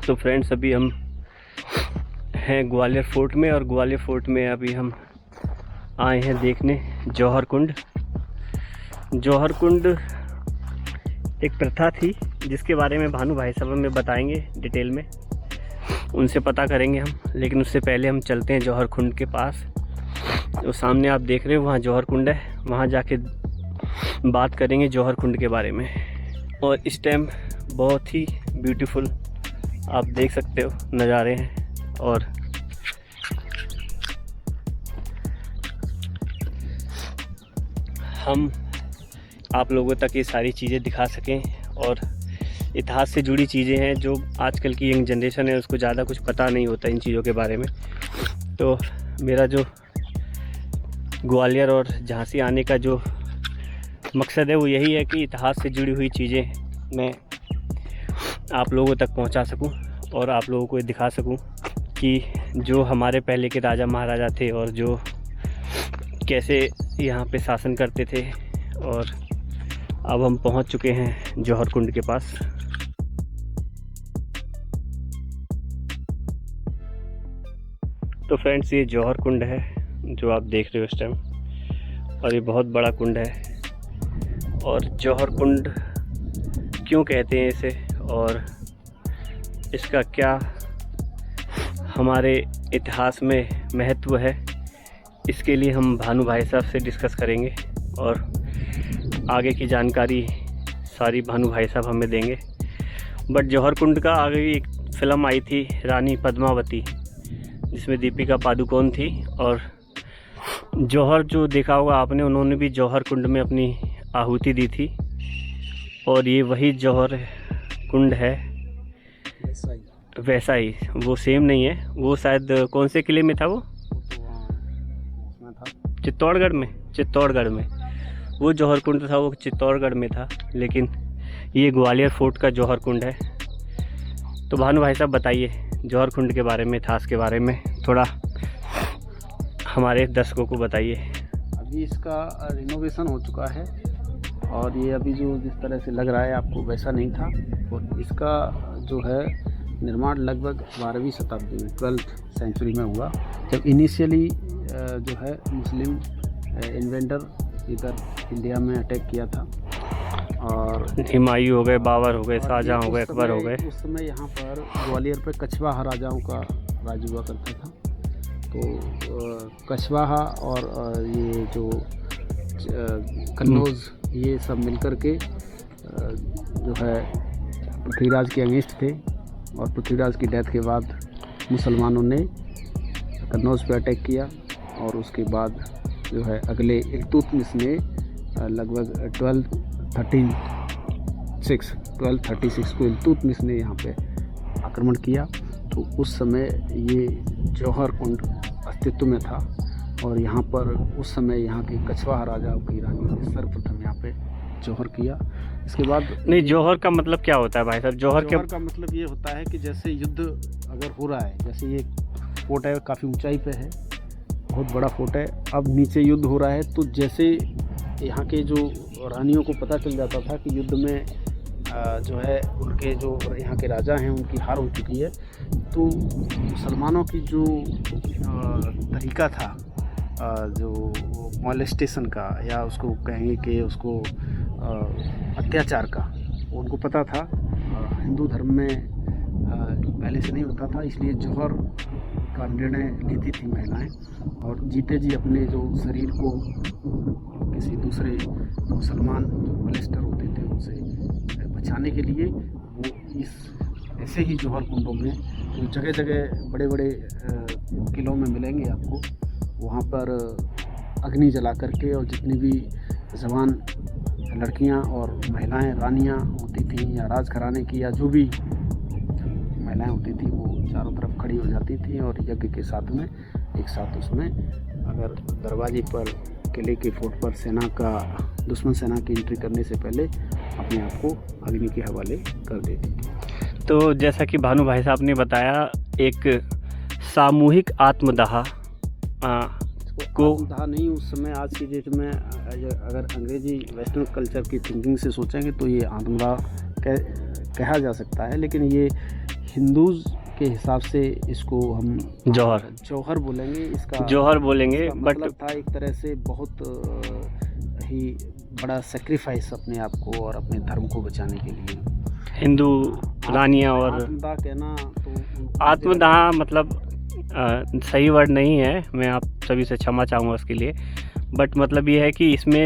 तो फ्रेंड्स अभी हम हैं ग्वालियर फोर्ट में, और ग्वालियर फोर्ट में अभी हम आए हैं देखने जौहर कुंड। जौहर कुंड एक प्रथा थी जिसके बारे में भानु भाई साहब हमें बताएंगे डिटेल में, उनसे पता करेंगे हम। लेकिन उससे पहले हम चलते हैं जौहर कुंड के पास। जो सामने आप देख रहे हो वहाँ जौहर कुंड है, वहाँ जाके बात करेंगे जौहर कुंड के बारे में। और इस टाइम बहुत ही ब्यूटीफुल आप देख सकते हो नज़ारे हैं, और हम आप लोगों तक ये सारी चीज़ें दिखा सकें। और इतिहास से जुड़ी चीज़ें हैं जो आजकल की यंग जनरेशन है उसको ज़्यादा कुछ पता नहीं होता इन चीज़ों के बारे में। तो मेरा जो ग्वालियर और झांसी आने का जो मकसद है वो यही है कि इतिहास से जुड़ी हुई चीज़ें मैं आप लोगों तक पहुंचा सकूं और आप लोगों को दिखा सकूं कि जो हमारे पहले के राजा महाराजा थे और जो कैसे यहाँ पे शासन करते थे। और अब हम पहुंच चुके हैं जौहर कुंड के पास। तो फ्रेंड्स ये जौहर कुंड है जो आप देख रहे हो इस टाइम, और ये बहुत बड़ा कुंड है। और जौहर कुंड क्यों कहते हैं इसे और इसका क्या हमारे इतिहास में महत्व है, इसके लिए हम भानु भाई साहब से डिस्कस करेंगे और आगे की जानकारी सारी भानु भाई साहब हमें देंगे। बट जौहर कुंड का आगे एक फ़िल्म आई थी रानी पद्मावती, जिसमें दीपिका पादुकोण थी, और जौहर जो देखा होगा आपने, उन्होंने भी जौहर कुंड में अपनी आहुति दी थी। और ये वही जौहर कुंड है, वैसा ही, वो सेम नहीं है। वो शायद कौन से किले में था वो? चित्तौड़गढ़ में वो जौहर कुंड था, वो चित्तौड़गढ़ में था। लेकिन ये ग्वालियर फोर्ट का जौहर कुंड है। तो भानु भाई साहब बताइए जौहर कुंड के बारे में, इतिहास के बारे में थोड़ा हमारे दर्शकों को बताइए। अभी इसका रिनोवेशन हो चुका है और ये अभी जो जिस तरह से लग रहा है आपको वैसा नहीं था। और इसका जो है निर्माण लगभग 12वीं शताब्दी में 12th सेंचुरी में हुआ, जब इनिशियली जो है मुस्लिम इन्वेंटर इधर इंडिया में अटैक किया था। और हुमायूं हो गए, बाबर हो गए, शाहजहां हो गए, अकबर हो गए। उस समय यहाँ पर ग्वालियर पे कछवाहा राजाओं का राज हुआ करता था। तो कछवाहा और ये जो कन्नौज, ये सब मिलकर के जो है पृथ्वीराज के अगेंस्ट थे। और पृथ्वीराज की डेथ के बाद मुसलमानों ने कन्नौज पे अटैक किया। और उसके बाद जो है अगले इल्तुतमिश ने लगभग 1236 को इल्तुतमिश ने यहाँ पे आक्रमण किया। तो उस समय ये जौहर कुंड अस्तित्व में था। और यहाँ पर उस समय यहाँ के कछवाहा राजाओं की रानियों ने सर्वप्रथम यहाँ पे जौहर किया। इसके बाद नहीं, जौहर का मतलब क्या होता है भाई साहब? जौहर का मतलब ये होता है कि जैसे युद्ध अगर हो रहा है, जैसे ये फोर्ट है काफ़ी ऊंचाई पे है, बहुत बड़ा फोर्ट है, अब नीचे युद्ध हो रहा है, तो जैसे यहाँ के जो रानियों को पता चल जाता था कि युद्ध में जो है उनके जो यहाँ के राजा हैं उनकी हार हो चुकी है, तो मुसलमानों की जो तरीका था जो मॉलेस्टेशन का, या उसको कहेंगे कि उसको अत्याचार का, उनको पता था। हिंदू धर्म में पहले से नहीं होता था, इसलिए जौहर का निर्णय लेती थी महिलाएं। और जीते जी अपने जो शरीर को किसी दूसरे मुसलमान जो मॉलेस्टर होते थे उनसे बचाने के लिए वो इस ऐसे ही जौहर कुंडों में, तो जगह जगह बड़े बड़े किलों में मिलेंगे आपको, वहाँ पर अग्नि जला करके, और जितनी भी जवान लड़कियाँ और महिलाएं रानियाँ होती थीं, या राजघराने की या जो भी महिलाएं होती थी, वो चारों तरफ खड़ी हो जाती थी। और यज्ञ के साथ में एक साथ उसमें अगर दरवाजे पर, किले के फोर्ट पर सेना का, दुश्मन सेना की एंट्री करने से पहले अपने आप को अग्नि के हवाले कर देती थी। तो जैसा कि भानु भाई साहब ने बताया, एक सामूहिक आत्मदाह को नहीं, उस समय आज की डेट में अगर अंग्रेजी वेस्टर्न कल्चर की थिंकिंग से सोचेंगे तो ये आत्मदाह कहा जा सकता है। लेकिन ये हिंदूज के हिसाब से इसको हम जौहर बोलेंगे। इसका जौहर बोलेंगे, इसका बट मतलब था एक तरह से बहुत ही बड़ा सेक्रीफाइस अपने आप को और अपने धर्म को बचाने के लिए। हिंदू रानियाँ और आत्मदाह कहना तो आत्मदाह मतलब सही वर्ड नहीं है, मैं आप सभी से क्षमा चाहूँगा उसके लिए, बट मतलब ये है कि इसमें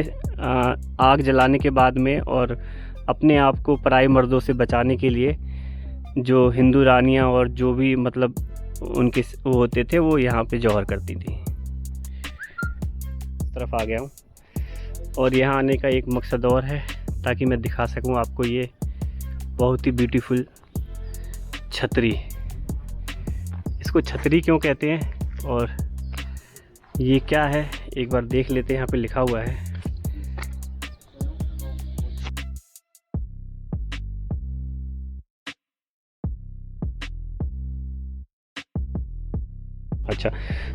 आग जलाने के बाद में और अपने आप को पराई मर्दों से बचाने के लिए जो हिंदू रानियाँ और जो भी मतलब उनके वो होते थे वो यहाँ पे जौहर करती थी। इस तरफ आ गया हूँ और यहाँ आने का एक मकसद और है ताकि मैं दिखा सकूँ आपको ये बहुत ही ब्यूटीफुल छतरी। इसको छतरी क्यों कहते हैं और ये क्या है एक बार देख लेते हैं। यहाँ पे लिखा हुआ है अच्छा,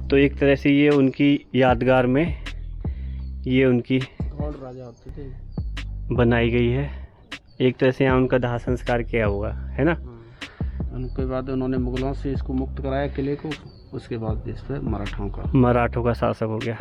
तो एक तरह से ये उनकी यादगार में ये उनकी और राजा होते थे बनाई गई है। एक तरह से यहाँ उनका दाह संस्कार किया हुआ है ना। उनके बाद उन्होंने मुगलों से इसको मुक्त कराया किले को, उसके बाद इस पर मराठों का शासक हो गया।